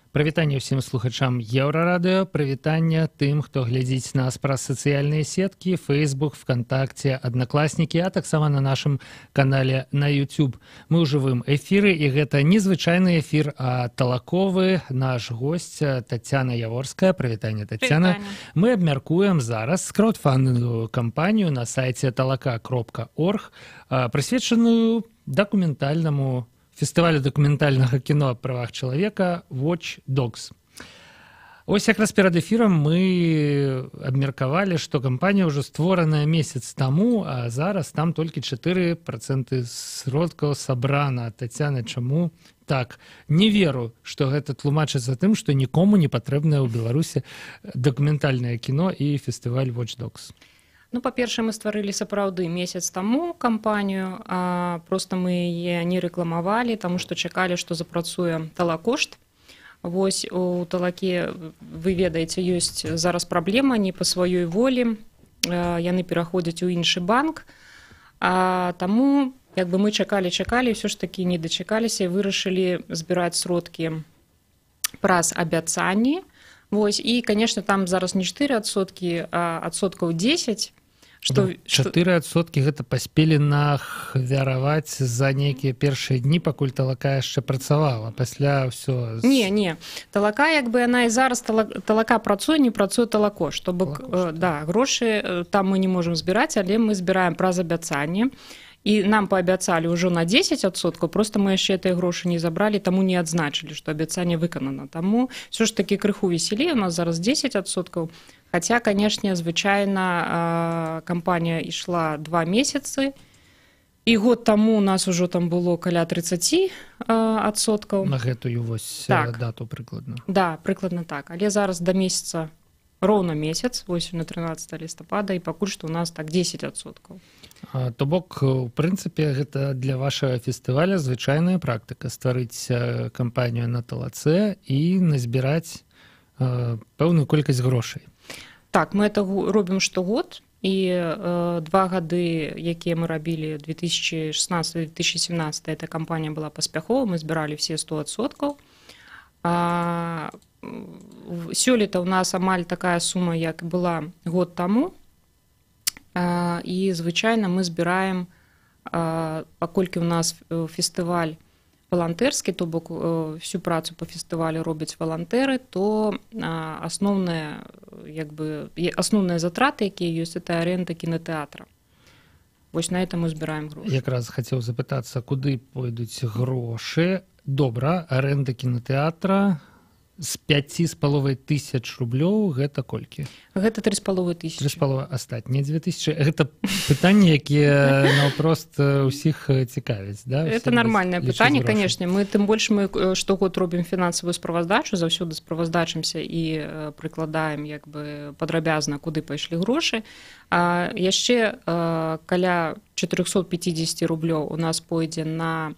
Прывітанне ўсім слухачам Еўрарадыё, прывітанне тым, хто глядзіць нас праз сацыяльныя сеткі, Facebook, ВКонтакте, Аднакласнікі, а таксама на нашым канале на YouTube. Мы ў жывым эфіры, і гэта незвычайны эфір, а талаковы. Наш госць Тацяна Яворская. Прывітанне, Тацяна. Мы абмяркуем зараз краудфандынгавую кампанію на сайце talaka.org, прысвечаную дакументальнаму фестывалю дакументальнага кіно аб правах чалавека Watch Dogs. Ось якраз перад эфірам мы абмеркавалі, што кампанія ўжо створаная месяц таму, а зараз там толькі 4% сродкаў сабрана. Тацяна, чаму так? Не веру, што гэта тлумачыцца тым, што нікому не патрэбнае ў Беларусі дакументальнае кіно і фестываль Watch Dogs. Ну, па-першае, мы стварылі сапраўды месяц таму кампанію, а проста мы яе не рэкламавалі, таму што чакалі, што запрацуе талакошт. Вось у талаке, вы ведаеце, ёсць зараз праблема не па сваёй волі, яны пераходзяць у іншы банк, таму як бы мы чакалі, ўсё ж такі не дачакаліся і вырашылі збіраць сродкі праз абяцанні. Вось, і, конечно, там зараз не 4%, а адсоткаў 10%. 4% гэта паспелі нахвяраваць за нейкія першыя дні, пакуль талака яшчэ працавала, пасля ўсё... Не, талака, як бы яна і зараз, талака працуе, не працуе талакошт. То бок, да, грошы там мы не можам збіраць, але мы збіраем праз абяцанне. І нам паабяцалі ўжо на 10%, просто мы яшчэ гэтыя грошы не забралі, таму не адзначылі, што абяцанне выканана. Таму ўсё ж такі крыху весялей, у нас зараз 10%. Хаця, канешне, звычайна кампанія ішла 2 месяцы, і год таму у нас ужо там было каля 30%. На гэтую вось дату прыкладна. Да, прыкладна так. Але зараз да месяца роўна месяц, вось на 13 лістапада, і пакуль што у нас так 10%. То бок, у прынцыпе, гэта для вашага фестываля звычайная практыка стварыць кампанію на талацэ і назбіраць пэўную колькасць грошай. Так, мы это робім штогод, і 2 гады, якія мы рабілі 2016-2017, эта кампанія была паспяховая, мы збіралі все 100%. Сёлета у нас амаль такая сума, як была год таму. І, звычайна, мы збіраем, паколькі у нас фестываль валантэрскі, то бок всю працу па фестывалю робяць валантэры, то асноўныя затраты, якія ёсць, это аренда кінотэатра. Вось на это мы збіраем грошы. Якраз хацеў запытацца, куды пойдуць грошы. Добра, аренда кінотэатра з 5,5 тысяч рублёў, гэта колькі? Гэта 3,5 тысячи. 3,5, астатнія 2000. Гэта пытанне, якія наўпрост усіх цікавяць, да? Это нормальнае пытанне, канешне. Мы, тым больш, мы штогод робім фінансавую справаздачу, заўсёды справаздачымся і прыкладаем як бы падрабязна, куды пайшлі грошы. Яшчэ каля 450 рублёў у нас пойдзе на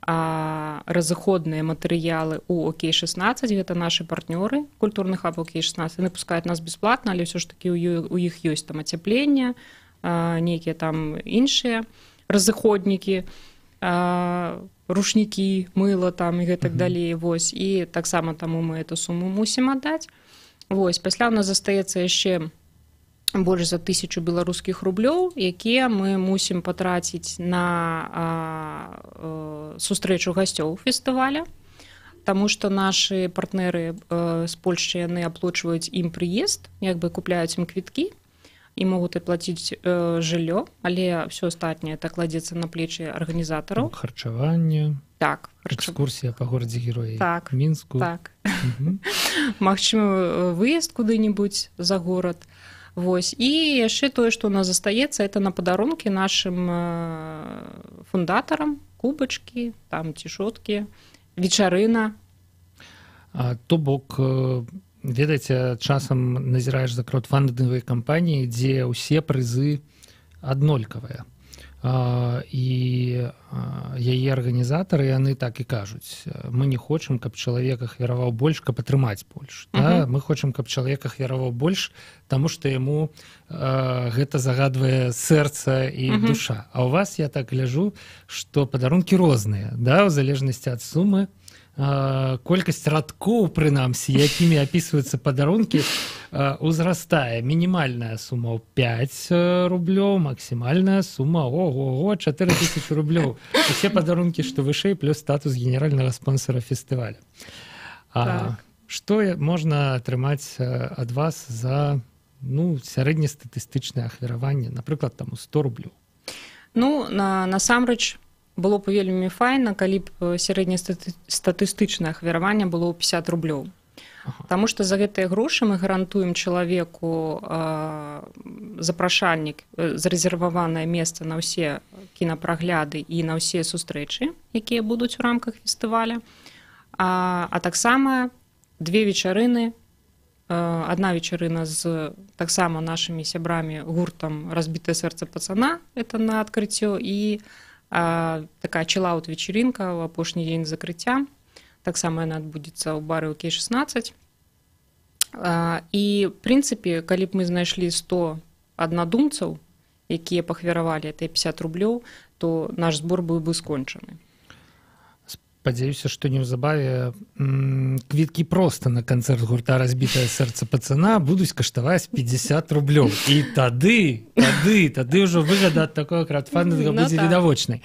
разыходныя матэрыялы у ОК-16, гэта нашы партнёры культурны хаб ОК-16, яны пускаюць нас бясплатна, але ўсё ж такі у іх ёсць там ацяпленне, нейкія там іншыя разыходнікі, рушнікі, мыла там і гэтак далей. Вось, і таксама таму мы эту суму мусім аддаць. Вось, пасля у нас застаецца яшчэ больш за 1000 беларускіх рублёў, якія мы мусім патраціць на сустрэчу гасцёў фестываля, таму што нашы партнеры з Польшчы, яны аплочваюць ім прыезд, як бы купляюць ім квіткі і могуць аплаціць жыллё, але ўсё астатняе это кладзецца на плечы арганізатараў. Харчаванне, так, экскурсія па горадзе героі, так, Мінску. Так. Магчыма, выезд куды-небудзь за горад. Вось. І яшчэ тое, што у нас застаецца, это на падарункі нашым фундатарам, кубачкі, там цішоткі, вечарына. То бок, ведаеце, часам назіраеш за краудфандынгавай кампаніі, дзе ўсе прызы аднолькавыя. і яе арганізатары яны так і кажуць: мы не хочам, каб чалавек ахвяраваў больш, каб атрымаць больш. Мы хочам, каб чалавек ахвяраваў больш, таму што яму гэта загадвае сэрца і душа. А ў вас я так гляжу, што падарункі розныя, да, ў залежнасці ад сумы. Колькасць радкоў, прынамсі, якімі апісваюцца падарункі, узрастае. Мінімальная сума 5 рублёў, максімальная сума 4000 рублёў. Усе падарункі, што вышэй, плюс статус генеральнага спонсора фестываля. Што можна атрымаць ад вас за сярэднестатыстычнае ахвяраванне, напрыклад, там 100 рублёў? Насамрэч, было б вельмі файна, калі б сярэднестатыстычнае ахвяраванне было 50 рублёў. Таму што за гэтыя грошы мы гарантуем чалавеку запрашальнік, зарэзерваванае месца на ўсе кінапрагляды і на ўсе сустрэчы, якія будуць у рамках фестываля. А таксама 2 вечарыны, адна вечарына з таксама нашымі сябрамі гуртам «Разбітае сэрца пацана», это на адкрыццё, і такая чиллаут-вечеринка в апошні дзень закрыцця. Таксама яна адбудзецца ў бары ОК-16. І, в прынцыпе, калі б мы знайшлі 100 аднадумцаў, якія пахвяравалі гэтыя 50 рублёў, то наш збор быў бы скончаны. Спадзяюся, што неўзабаве квіткі проста на канцэрт гурта «Разбітае сэрца пацана» будуць каштаваць 50 рублёў. І тады ўжо выгада ад такога краудфандинга будзе відавочнай.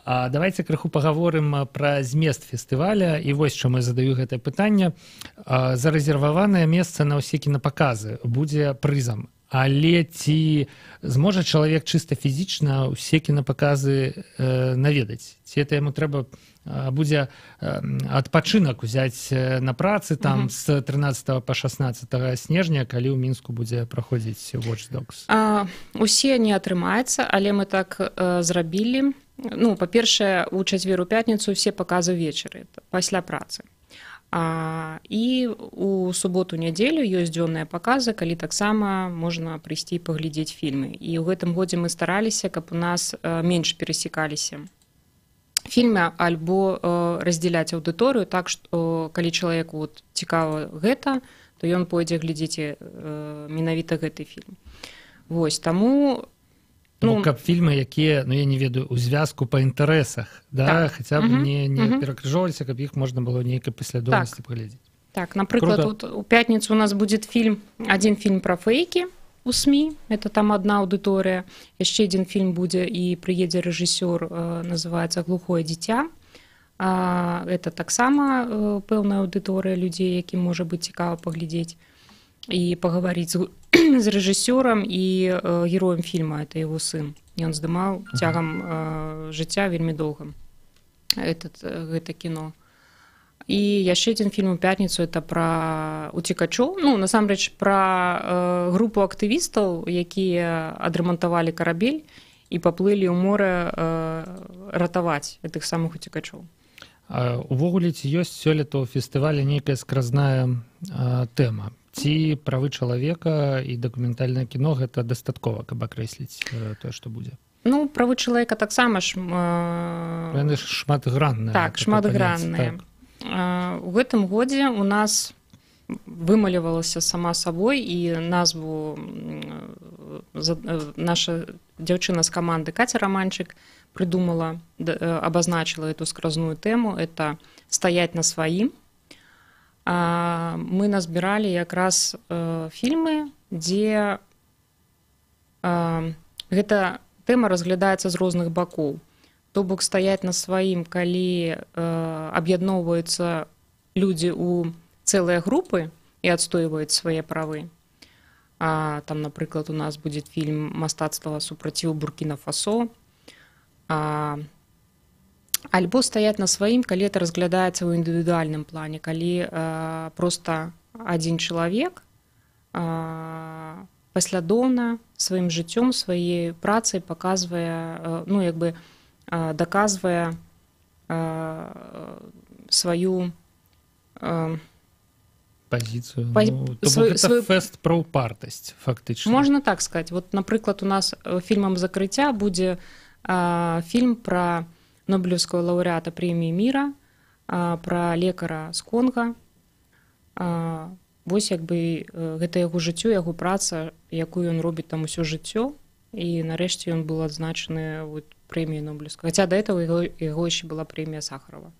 Давайте крыху пагаворым пра змест фестываля. І вось чаму я задаю гэтае пытанне. Зарэзерваванае месца на ўсе кінапаказы будзе прызам. Але ці зможа чалавек чыста фізічна ўсе кінапаказы наведаць? Ці это яму трэба будзе адпачынак узяць на працы там з 13 па 16 снежня, калі ў Мінску будзе праходзіць Watch Dogs? Усе не атрымаецца, але мы так зрабілі. Па-першае, у чацвер, у пятніцу ўсе паказы ўвечары, пасля працы. І у суботу-нядзелю ёсць дзённыя паказы, калі таксама можна прыйсці і паглядзець фільмы. І ў гэтым годзе мы стараліся, каб у нас менш перасекаліся фільмы альбо раздзяляць аўдыторыю, так што калі чалавеку цікава гэта, то ён пойдзе глядзець менавіта гэты фільм. Вось, таму... каб фільмы, якія, я не ведаю, у звязку па інтарэсах, да, хаця б не перакрыжоўваліся, каб іх можна было нейкай паслядоўнасці паглядзець. Так, напрыклад, у пятніцу у нас будзе адзін фільм пра фэйкі у СМІ, это там адна аўдыторыя, яшчэ адзін фільм будзе і прыедзе рэжысёр, называецца «Глухое дзіця». Это таксама пэўная аўдыторыя людзей, якім можа быць цікава паглядзець і пагаварыць з рэжысёрам і героем фільма, это яго сын. Ён здымаў цягам жыцця вельмі доўга гэта кіно. І яшчэ адзін фільм у пятніцу, это пра уцекачоў, насамрэч пра групу актывістаў, якія адрамантавалі карабель і паплылі ў море ратаваць гэтых самых уцекачоў. Увогуле, ці ёсць сёлета ў фестывале нейкая скразная тэма? Ці правы чалавека і дакументальнае кіно гэта дастаткова, каб акрэсліць тое, што будзе? Правы чалавека таксама яны шматгранныя. Так, шматгранныя. У гэтым годзе у нас вымалівалася сама сабой, і назву наша дзяўчына з каманды Каця Раманчык прыдумала, абазначыла эту скразную тэму, это «Стаять на сваім». Мы назбіралі якраз фільмы, дзе гэта тэма разглядаецца з розных бакоў. То бок стаяць на сваім, калі аб'ядноўваюцца людзі ў цэлыя групы і адстойваюць свае правы. Там, напрыклад, у нас будзе фільм «Мастацтва супраціў Буркіна-Фасо». Альбо стаяць на сваім, калі это разглядаецца ў індывідуальным плане, калі проста адзін чалавек паслядоўна сваім жыццём, сваёй працай паказвае, даказвае сваю пазіцыю. Гэта фэст пра ўпартасць, фактычна. Можна так сказаць. Вот, напрыклад, у нас фільмам закрыцця будзе Фильм про Нобелевского лауреата премии мира, про лекара з Конга. Вось як бы гэта яго жыццё, яго праца, якую ён робіць там усё жыццё, і нарэшце ён быў адзначаны вот прэміяй Нобелевскай. Хаця да этого яго яшчэ была прэмія Сахарова.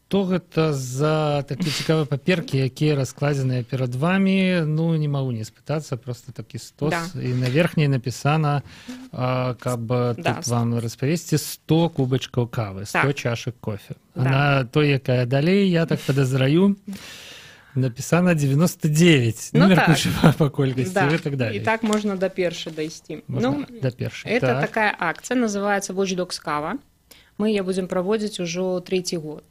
Што гэта за такія цікавыя паперкі, якія раскладзеныя перад вамі? Ну, не магу не спытацца, просто такі стос. І на верхняй напісана, каб тут вам распавесці 100 кубачкаў кавы, 100 чашак кофе. А на той, якая далей, я так падазраю, напісана 99. Ну, меркуючы па колькасці і так далее. І так можна да першай дайсці. Ну, да першай. Это такая акцыя, называецца Watch Dogs Кава. Мы яе будзем праводзіць ужо 3-й год.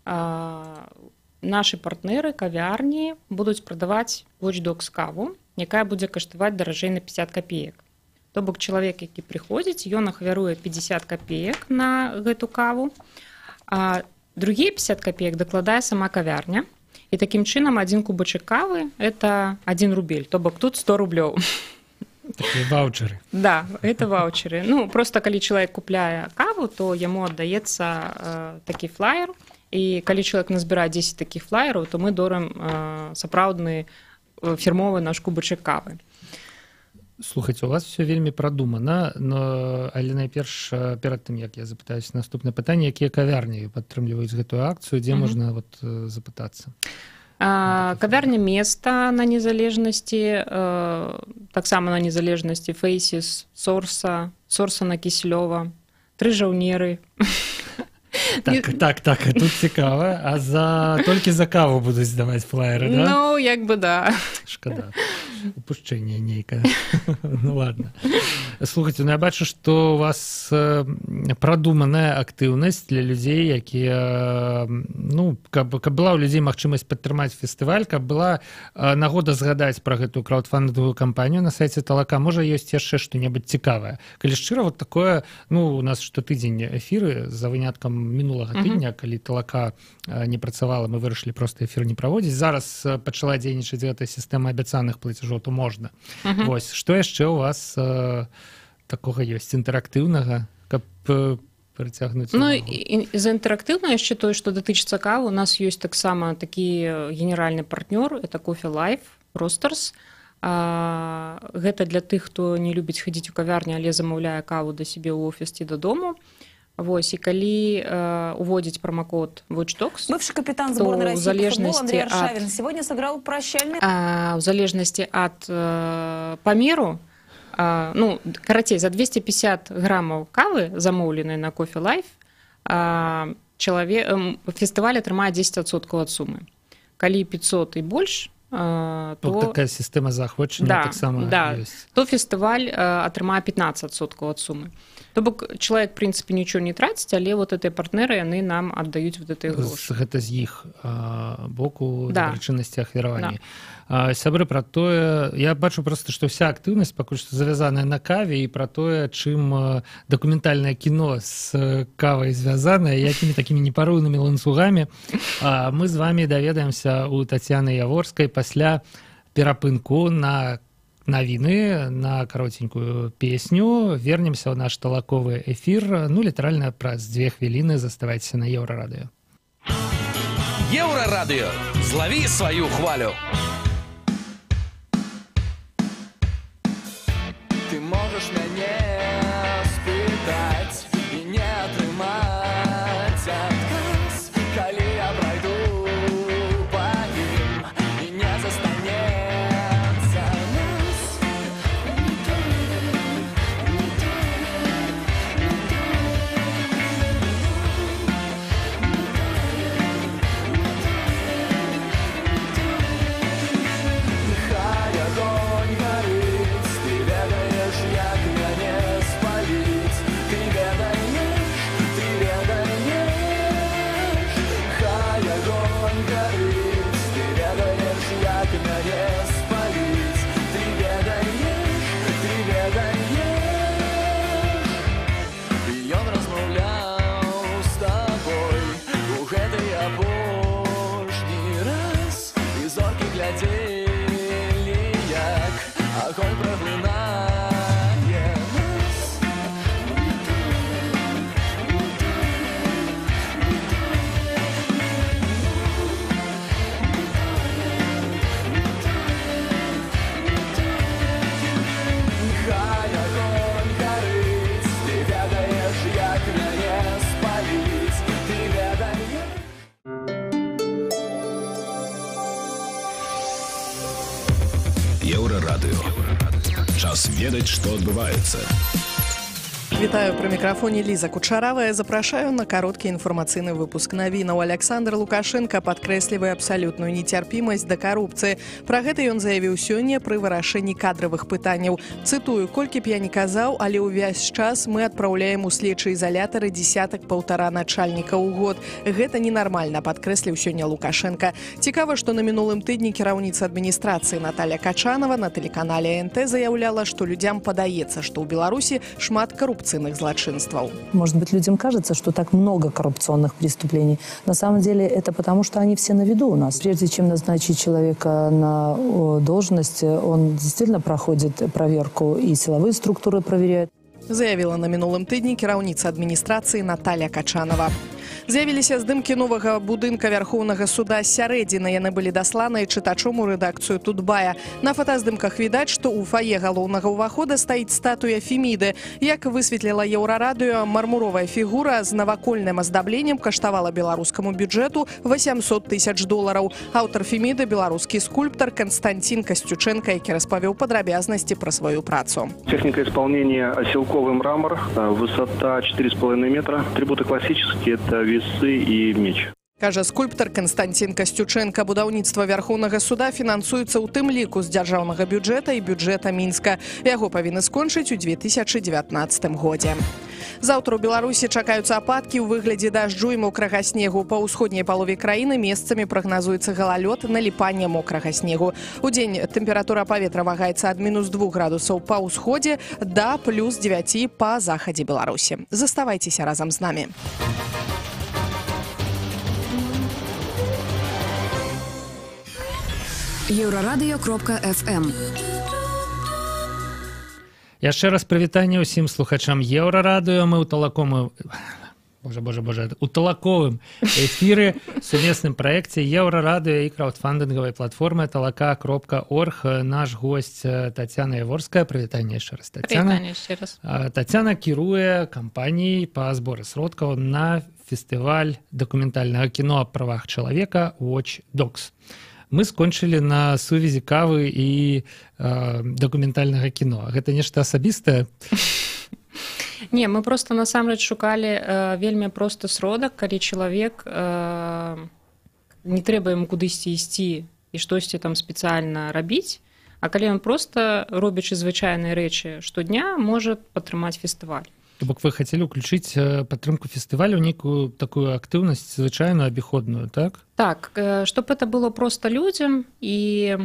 Нашы партнеры, кавярні будуць прадаваць Watch Dogs каву, якая будзе каштаваць даражэй на 50 копеек. То бок чалавек, які прыходзіць, ён ахвяруе 50 копеек на гэту каву, а другія 50 копеек дакладае сама кавярня. І такім чынам адзін кубачак кавы – это 1 рубель, то бок тут 100 рублёў. Такие ваучеры. Да, это ваучеры. Ну, просто калі чалавек купляе каву, то яму аддаецца такі флаер, і калі чалавек назбірае 10 такіх флаераў, то мы дорым сапраўдны фірмовы наш кубачак кавы. Слухайце, у вас все вельмі прадумана, але найперш перад тым, як я запытаюся наступнае пытанне, якія кавярні падтрымліваюць гэтую акцыю, дзе можна запытацца? Кавярня Места на Незалежнасці, таксама на Незалежнасці, Фейсіс, Сорса на Кісельова, Тры жаўнеры. Так, тут цікава. А толькі за каву будуць здаваць флаеры, да? Ну, як бы да. Шкада. Упушчэнне нейкае. Ну, ладно. Слухайце, я бачу, што у вас прадуманая актыўнасць для людзей, якія, ну, каб была ў людзей магчымасць падтрымаць фестываль, каб была нагода згадаць пра гэтую краўдфандынгавую кампанію на сайце Талака. Можа, ёсць яшчэ што-небудзь цікавае. Калі шчыра, вот такое, ну, у нас штотыдзень эфіры, за выняткам мінулага тыдня, калі Талака не працавала, мы вырашылі проста эфір не праводзіць. Зараз пачала дзейнічаць гэтая сістэма абяцаных плацяжоў, то можна. Вось, што яшчэ у вас такога ёсць інтэрактыўнага, каб прыцягнуць? Ну, з інтэрактыўна яшчэ тое, што датычыцца кавы, у нас ёсць таксама такі генеральны партнёр, это Coffee Life, Roasters. Гэта для тых, хто не любіць хадзіць у кавярню, але замаўляе каву да сябе ў офіс ці дадому. Вось, і калі уводзіць промокод Watch Dogs, бывший капитан сборной России по футболу Андрей Аршавин сегодня сыграл прощальный. В залежнасці ад памеру, ну, карацей, за 250 граммаў кавы, замоўленай на Coffee Life, фестываль атрымае 10% ад сумы. Калі 500 і больш, то такая сістэма заахвочання таксама ёсць. То фестываль атрымае 15% ад сумы. То бок чалавек, в прынцыпе, нічого не траціць, але вот гэтыя партнеры, яны нам аддаюць вот гэтыя грошы. Гэта з іх боку прычыннасці ахвяравання. Сябры, пра тое, я бачу проста, што вся актыўнасць пакуль што завязаная на каве і пра тое, чым дакументальнае кіно з кавай звязанае, якімі такімі непарыўнымі ланцугамі. Мы з вамі даведаемся у Тацьяны Яворскай пасля перапынку на навіны, на каротенькую песню. Вернемся ў наш талаковы эфір. Ну, літаральна праз 2 хвіліны. Заставайцеся на Еўрарадыё. Еўрарадыё. Злаві сваю хвалю. Ты можаш мяне спытаць і не атрымаць адказ, калі я прайду па ім і не застанецца нас. час ведаць, што адбываецца. Вітаю, пры мікрафоне Ліза Кучаравая. Запрашаю на кароткі інфармацыйны выпуск навінаў. Александр Лукашенко падкрэслівае абсалютную нецярпімасць да карупцыі. Пра гэта ён заявіў сёння пры вырашэнні кадравых пытанняў. Цытую: «Колькі б я не казаў, але ўвесь час мы адпраўляем у следчыя изолятары десятак-паўтара начальніка ў год. Гэта ненармальна», падкрэсліў сёння Лукашенко. Цікава, што на мінулым тыдні кіраўніца адміністрацыі Наталья Качанова на тэлеканале НТ заяўляла, што людзям падаецца, што ў Беларусі шмат коррупционных злочинствов. Может быть, людям кажется, что так много коррупционных преступлений. На самом деле это потому, что они все на виду у нас. Прежде чем назначить человека на должность, он действительно проходит проверку, и силовые структуры проверяют. Заявила на мінулым тыдні кіраўніца адміністрацыі Наталья Качанова. З'явіліся здымкі новага будынка Вярхоўнага суда з сярэдзіны. Яны былі дасланыя чытачом у рэдакцыю Тутбая. На фотаздымках відаць, што ў фае галоўнага ўвахода стаіць статуя Феміды. Як высветліла Еўрарадыё, мармуровая фігура з навакольным аздабленнем каштавала беларускаму бюджэту $800 000. Аўтар Феміды — беларускі скульптар Константин Костюченко, які распавёў падрабязнасці пра сваю працу. Техника исполнения — оселковый мрамор, высота 4,5 метра. Атрибуты классические — это весы и меч. Кажа скульптар Константин Костюченко, будаўніцтва Вярхоўнага суда фінансуецца ў тым ліку з дзяржаўнага бюджэта і бюджэта Мінска. Яго павінны скончыць у 2019 годзе. Заўтра ў Беларусі чакаюцца ападкі ў выглядзе дажджу і мокрага снегу. Па ўсходняй палове краіны месцамі прагназуецца галалёд, наліпанне мокрага снегу. Удзень тэмпература паветра вагаецца ад -2 градусаў па ўсходзе да +9 па захадзе Беларусі. Заставайцеся разам з намі. Еўрарадыё.фм. Яшчэ раз прывітанне ўсім слухачам Еўрарадыё. Мы ў талаковым эфіры сумесным праекце Еўрарадыё і краўдфандынгавай платформы talaka.org. Наш госць Тацяна Яворская. Прывітанне яшчэ раз, Тацяна. Тацяна кіруе кампаніяй па зборы сродкаў на фестываль дакументальнага кіно аб правах чалавека Watch Dogs. Мы скончылі на сувязі кавы і дакументальнага кіно. Гэта нешта асабістае? Не, мы просто насамрэч шукалі вельмі просты сродак, калі чалавек не трэба яму кудысьці ісці і штосьці там спецыяльна рабіць, а калі ён просто, робячы звычайныя рэчы штодня, можа падтрымаць фестываль. То бок вы хацелі ўключыць падтрымку фестывалю ў нейкую такую актыўнасць звычайную абіходную, так? Так, чтоб это было просто людзям і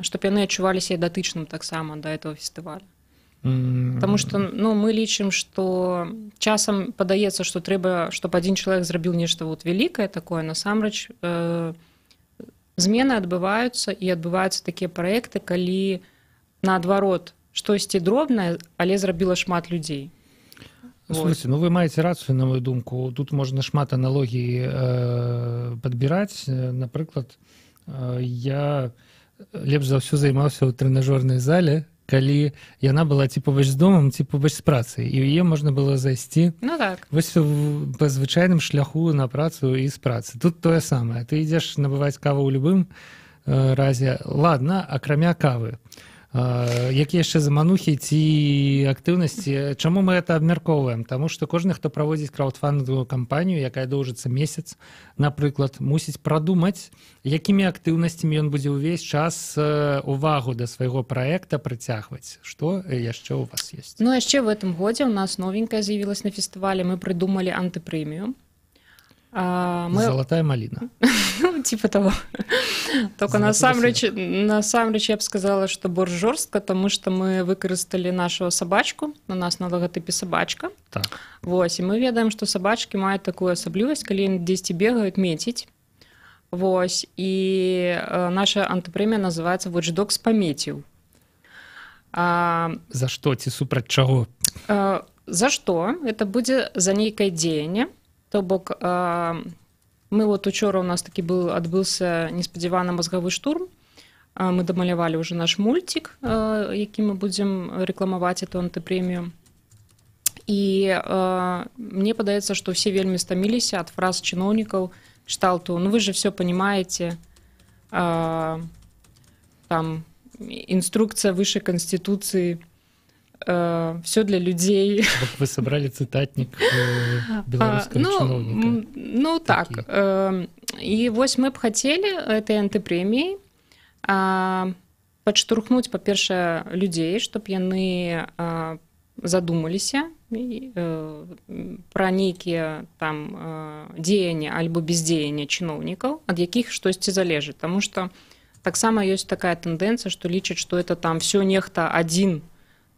чтоб яны адчуваліся датычным таксама да этого фестываля. Потому что мы лічым, што часам падаецца, што трэба, чтоб адзін чалавек зрабіў нешта вялікае такое. Насамрэч змены адбываюцца, і адбываюцца такія праекты, калі наадварот штосьці дробнае, але зрабіла шмат людзей. Слушайте, вы маеце рацыю, на мою думку. Тут можна шмат аналогій падбіраць. Напрыклад, я лепш за ўсё займаўся ў трэнажорнай зале, калі яна была ці побач з домам, ці побач з працай. І ў яе можна было зайсці вось па звычайным шляху на працу і з працы. Тут тое самае. Ты ідзеш набываць каву ў любым разе. Ладно, акрамя кавы. Якія яшчэ заманухі ці актыўнасці? Чаму мы это абмяркоўваем? Таму што кожны, хто праводзіць краўдфандынгавую кампанію, якая доўжыцца месяц, напрыклад, мусіць прадумаць, якімі актыўнасцямі ён будзе ўвесь час увагу да свайго праекта прыцягваць. Што яшчэ ў вас ёсць? Ну, яшчэ в этом годзе у нас новенькая з'явілась на фестывале. Мы прыдумалі антыпрэмію. Золотая малина. Типа того. Только насамрэч я б сказала, што больш жорстка, тому што мы выкарысталі нашу сабачку, у нас на лагатыпе сабачка. Вось, і мы ведаем, што сабачкі маюць такую асаблівасць, калі яны дзесьці бегаюць, меціць. Вось, і наша антыпрэмія называецца Watch Dogs памеціў. За што ці супраць чаго? За што? Это будзе за нейкае дзеянне. То бок, мы вот учора у нас такі адбыўся неспадзяваны мазгавы штурм. Мы дамалявалі ўжо наш мульцік, які мы будзем рэкламаваць эту антыпрэмію. І мне падаецца, што ўсе вельмі стаміліся ад фраз чыноўнікаў кшталту: ну вы же все понимаете, там инструкция выше Конституции, все для людей. Вы собрали цитатник белорусского чиновника. Ну так. І вось мы б хацелі этой антыпрэміяй падштурхнуць, па-першае, людзей, чтоб яны задумаліся пра нейкія там дзеянні альбо бездзеяння чыноўнікаў, ад якіх штосьці залежыць. Таму што таксама ёсць такая тэндэнцыя, што лічаць, што это там всё нехта адзін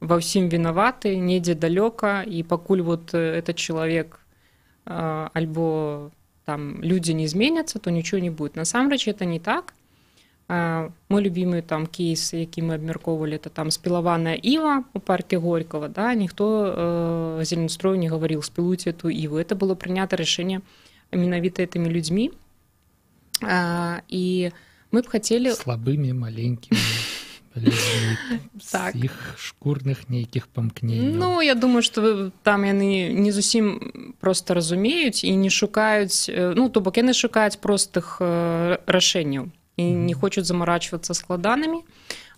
ва ўсім вінаваты, недзе далёка, і пакуль вот этот чалавек альбо там людзі не зменяцца, то нічого не будет. Насамрэч это не так. Мой любімы там кейс, які мы абмяркоўвалі, это там спілаваная іва у парке Горького, да, ніхто Зеленстрою не гаварыў: спілуйце эту іву. Это было прынята рашэнне менавіта этымі людзьмі. І мы б хацелі... Слабымі, маленькімі. Так. З іх шкурных нейкіх памкненняў. Ну, я думаю, што там яны не зусім проста разумеюць і не шукаюць, ну, то бок яны шукаюць простых рашэнняў і не хочуць замарачвацца складанымі.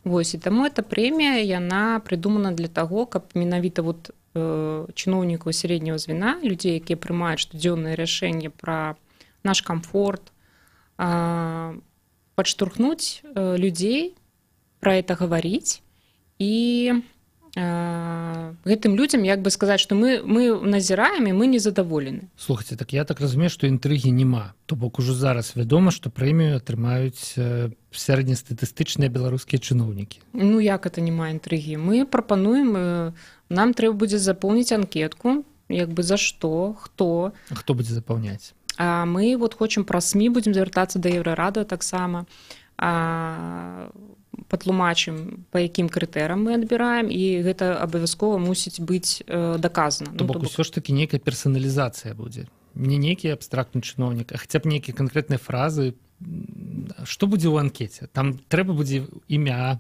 Вось, і таму эта прэмія, яна прыдумана для таго, каб менавіта вот чыноўнікаў сярэдняга звена, людзей, якія прымаюць штодзённае рашэнне пра наш камфорт, падштурхнуць людзей, про это говорить и гэтым людзям як бы сказаць, што мы назіраем і мы незадаволены. Слухайце, так я так разумею, што інтрыгі няма. То бок ужо зараз вядома, што прэмію атрымаюць сярэднестатыстычныя беларускія чыноўнікі. Ну як это няма інтрыгі? Мы прапануем, нам трэба будзе запоўніць анкетку, як бы за што, хто. А хто будзе запаўняць? А мы вот хочам праз СМІ будзем звяртацца да Еўрарадыё таксама. Патлумачым, па якім крытэрам мы адбіраем, і гэта абавязкова мусіць быць даказана. То бок усё ж такі нейкая персаналізацыя будзе. Не нейкі абстрактны чыноўнік, а хаця б нейкія канкрэтныя фразы. Што будзе ў анкеце? Там трэба будзе імя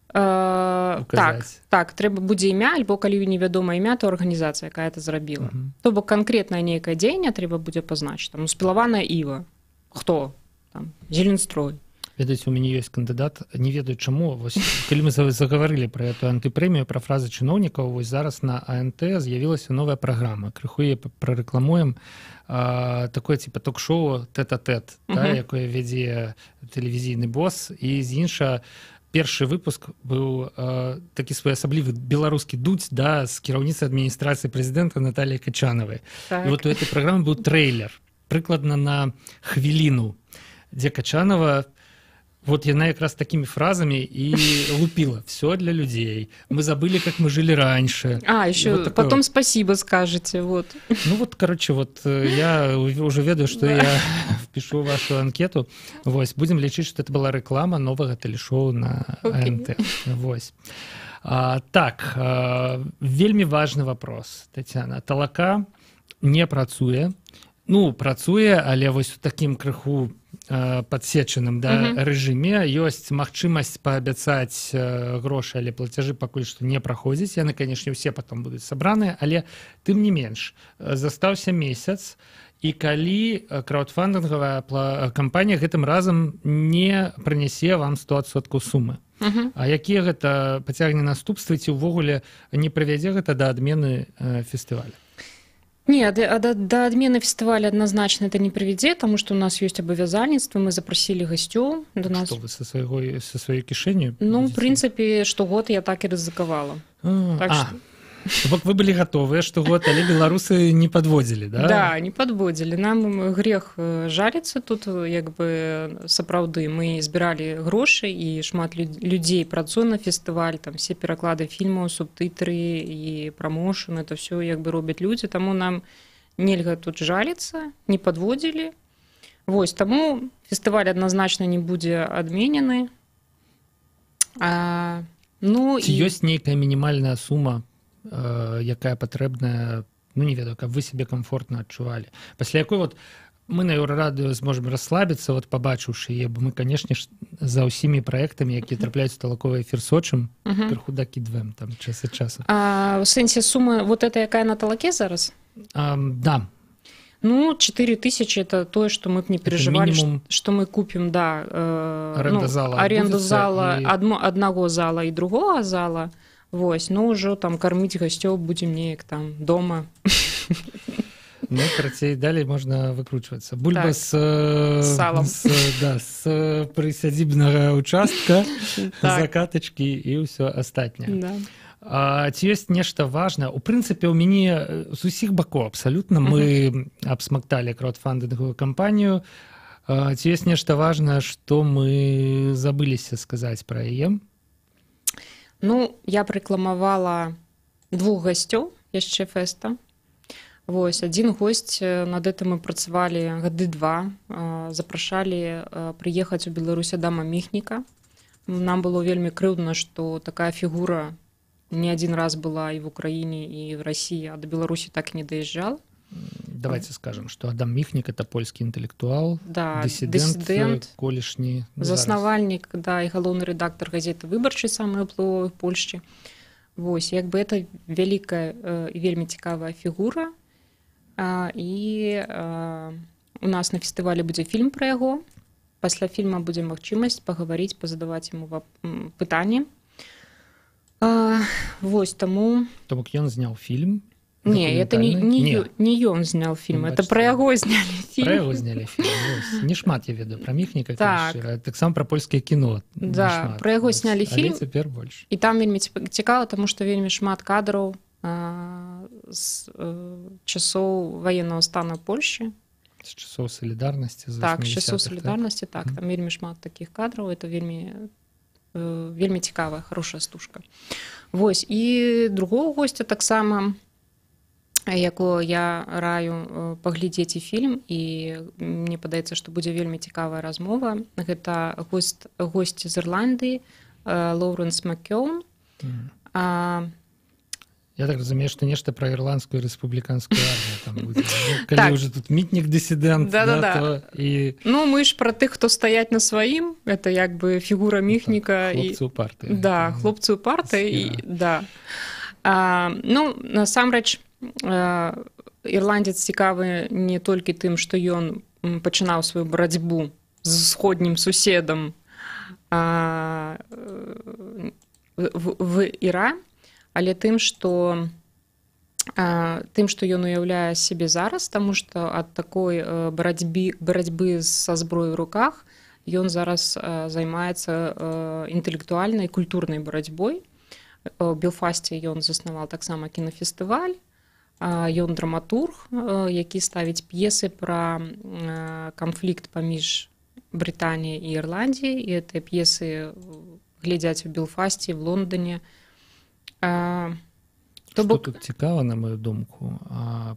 указаць. Так, трэба будзе імя, альбо калі невядома імя, то арганізацыя, якая это зрабіла. То бок канкрэтнае нейкае дзеянне трэба будзе пазначыць. Там спілаваная іва. Хто? Там Зеленстрой. Ведаеце, у мяне ёсць кандыдат, не ведаю чаму, вось, калі мы загаварылі пра эту антыпрэмію, пра фразы чыноўнікаў, вось зараз на АНТ з'явілася новая праграма, крыху яе прарэкламуем, такое типа ток-шоу тэт-а-тэт, да, якое вядзе тэлевізійны босс, і з інша першы выпуск быў такі своеасаблівы беларускі дудзь, да, з кіраўніцай адміністрацыі прэзідэнта Наталіяй Качанавай. Так. І вот у этой праграмы быў трэйлер, прыкладна на хвіліну, дзе Качанова вот яна якраз такими фразами и лупила. Все для людей. Мы забыли, как мы жили раньше. Еще вот потом вот. Спасибо скажете. Вот. Ну вот, короче, вот я уже ведаю, что я впишу вашу анкету. Вось. Будем лечить, что это была реклама нового телешоу на АНТ. Вось. Так, вельмі важный вопрос, Тетяна. Талака не працуе. Ну, працуе, але вось у такім крыху падсечаным рэжыме ёсць магчымасць паабяцаць грошы, але плацяжы пакуль што не праходзіць. Яны, канешне, ўсе потом будуць сабраныя, але тым не менш застаўся месяц, і калі краўдфандынгавая кампанія гэтым разам не прынясе вам 100% сумы. А якія гэта пацягне наступствы, ці ўвогуле не прывядзе гэта да адмены фестываля? Не, до отмены фестиваля однозначно это не приведет, потому что у нас есть обязательства, мы запросили гостей до нас. Что вы со своей кишенью? Ну, в принципе, что год я так и ризиковала. Так вы были готовы, что год, але белорусы не подводили, да? Да, не подводили. Нам грех жариться тут, як бы, сапраўды. Мы збирали грошы, і шмат людей працуе на фестываль, там все пераклады фільмаў, субтитры і прамоушн, это все як бы робят люди, таму нам нельга тут жаліцца, не подводили. Вось, таму фестываль однозначно не будзе адменены. Ці ёсць нейкая мінімальная сума, якая патрэбная, ну не ведаю, каб вы сябе комфортна адчувалі. Пасля якой вот мы на Еўрарадыё зможам расслабіцца, вот пабачыўшы яе, бо мы, канешне, за ўсімі праектамі, якія трапляюць у талаковы эфір сочым, крыху дакідваем там час ад часу. А ў сэнсе сумы вот эта, якая на талаке зараз? Да. Ну, 4000 это то, что мы бы не переживали, что мы купим, да, аренду зала, одного зала и другого зала, вось, но уже там кормить гостей будем неяк там дома. Ну, карацей, далей можна выкручвацца. Бульба так, з салом. З прысядзібнага участка, закатачкі і ўсё астатняе. Да. Ці ёсць нешта важнае? У прынцыпе, у мяне з усіх бакоў абсалютна мы абсмакталі краудфандынгавую кампанію. Ці ёсць нешта важнае, што мы забыліся сказаць пра яе? Ну, я рэкламавала 2 гасцёў яшчэ фэста. Вось, адзін госць, над гэтым мы працавалі гады 2, запрашалі прыехаць у Беларусь Адама Міхніка. Нам было вельмі крыўдна, што такая фігура не один раз была и в Украине, и в России, а до Беларуси так и не доезжал. Давайте скажем, что Адам Міхнік — это польский интеллектуал, да, диссидент, колішні. Заснавальник, да, и галоўны редактор газеты «Выбарчы», самой уплывовой в Польше. Вось, як бы это великая и вельмі цікавая фигура. И у нас на фестивале будзе фільм про яго. Пасля фільма будзе магчымасць паговорить, позадаваць ему пытанні. Вось, таму... То бок ён зняў фільм? Не, это не ён знял фильм, это про яго знялі фільм. Про яго знялі фільм. Не шмат я ведаю пра Міхніка, таксама пра польскае кіно. Да, про яго знялі фільм. Але цяпер больш. І там вельмі цікава, таму што вельмі шмат кадраў з часоў ваеннага стану в Польшчы. З часоў солідарнасці. Так, з часоў солідарнасці, так. Там вельмі шмат такіх кадраў, это вельмі цікавая, хорошая стужка. Вось, і другого гостя таксама, якого я раю паглядзець і фільм, і мне падаецца, што будзе вельмі цікавая размова. Гэта госць з Ірландыі, Лоуренс Маккеўн. Я так разумею, што нешта пра ірландскую рэспубліканскую армію там будзе. Калі ўжо тут мітнік-дысідэнт, то і... Ну, мы ж пра тых, хто стаяць на сваім, это як бы фігура Міхніка. Хлопцы ў партыі. Да, хлопцы ў партыі, да. Ну, насамрэч, ірландзец цікавы не толькі тым, што ён пачынаў сваю барацьбу з усходнім суседам в Іране, але тым, што ён уяўляе сябе зараз, таму што ад такой барацьбы са зброяй у руках ён зараз займаецца інтэлектуальнай, культурнай барацьбой. У Белфасце ён заснаваў таксама кінафестываль, ён драматург, які ставіць п'есы пра канфлікт паміж Брытаніяй і Ірландіяй, і гэтыя п'есы глядзяць у Белфасце, в Лондоне. Што тут цікава, на мою думку,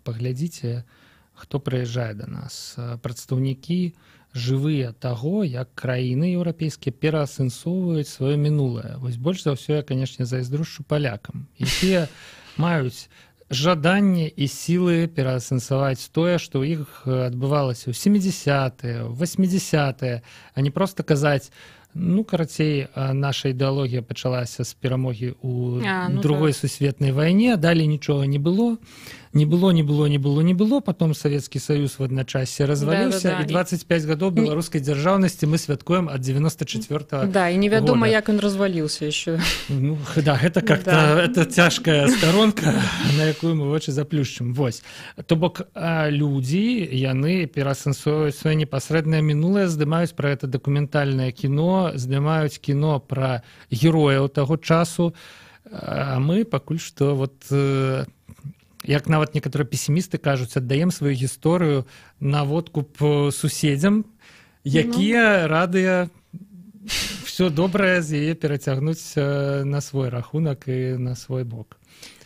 паглядзіце, хто прыязджае да нас. Прадстаўнікі жывыя таго, як краіны еўрапейскія пераасэнсоўваюць сваё мінулае. Вось больш за ўсё я, канешне, зайздрушчу палякам, якія маюць жаданне і сілы пераасэнсаваць тое, што ў іх адбывалася ў 70-е, 80-е, а не проста казаць: ну, карацей, наша ідэалогія пачалася з перамогі ў другой сусветнай вайне, далей нічога не было. Не было, потом Советский Союз в одночасье развалился, и 25 годов белорусской державности мы святкуем от 94-го. Да, и невядома, як он развалился еще. Ну, да, это как-то это тяжкая сторонка, на якую мы вочы заплюшчым. Вось. То бок, людзі, яны пераасэнсоўваюць сваё непасрэднае мінулае, здымаюць пра гэта дакументальнае кіно, здымаюць кіно пра герояў таго часу, а мы пакуль што вот... Як нават некаторыя песімісты кажуць, аддаем сваю гісторыю на водкуп суседзям, якія радыя все добрае з яе перацягнуць на свой рахунак і на свой бок.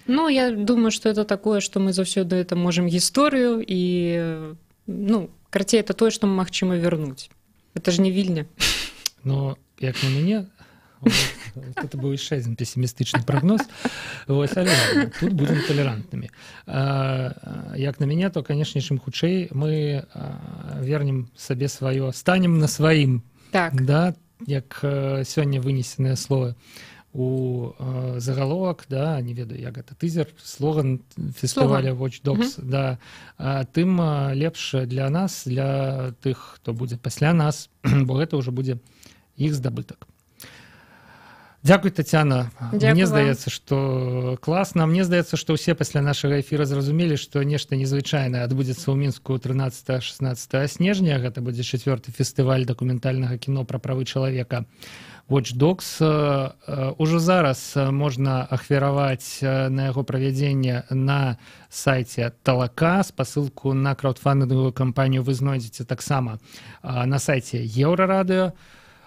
Ну, я думаю, что это такое, что мы заўсёды это можем гісторыю, і, ну, карацей, это тое, што мы магчыма вярнуць. Это ж не Вільня. Ну, як на мяне... Это быў яшчэ адзін песімістычны прагноз. Вось, але ладно, тут будзем талерантнымі. Як на мяне, то, канешне, чым хутчэй мы вернем сабе сваё, станем на сваім. Так. Да, як сёння вынесеныя словы у загаловак, да, не ведаю, як гэта, тызер, слоган фестываля Watch Dogs, да, тым лепш для нас, для тых, хто будзе пасля нас, бо гэта ўжо будзе іх здабытак. Дзякуй, Тацяна. Мне здаецца, што класна. Мне здаецца, што ўсе пасля нашага эфіра зразумелі, што нешта незвычайнае адбудзецца ў Мінску 13-16 снежня. Гэта будзе 4-й фестываль дакументальнага кіно пра правы чалавека Watch Dogs. Ужо зараз можна ахвяраваць на яго правядзенне на сайце Талака. Спасылку на краўдфандынгавую кампанію вы знойдзеце таксама на сайце Еўрарадыё.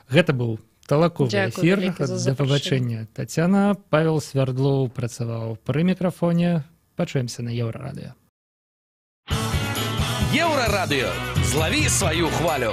Гэта быў талаковы эфір. Да пабачэння. Тацяна. Павел Свярдлоў працаваў пры мікрафоне. Пачуемся на Еўрарадыё. Еўрарадыё. Злаві сваю хвалю.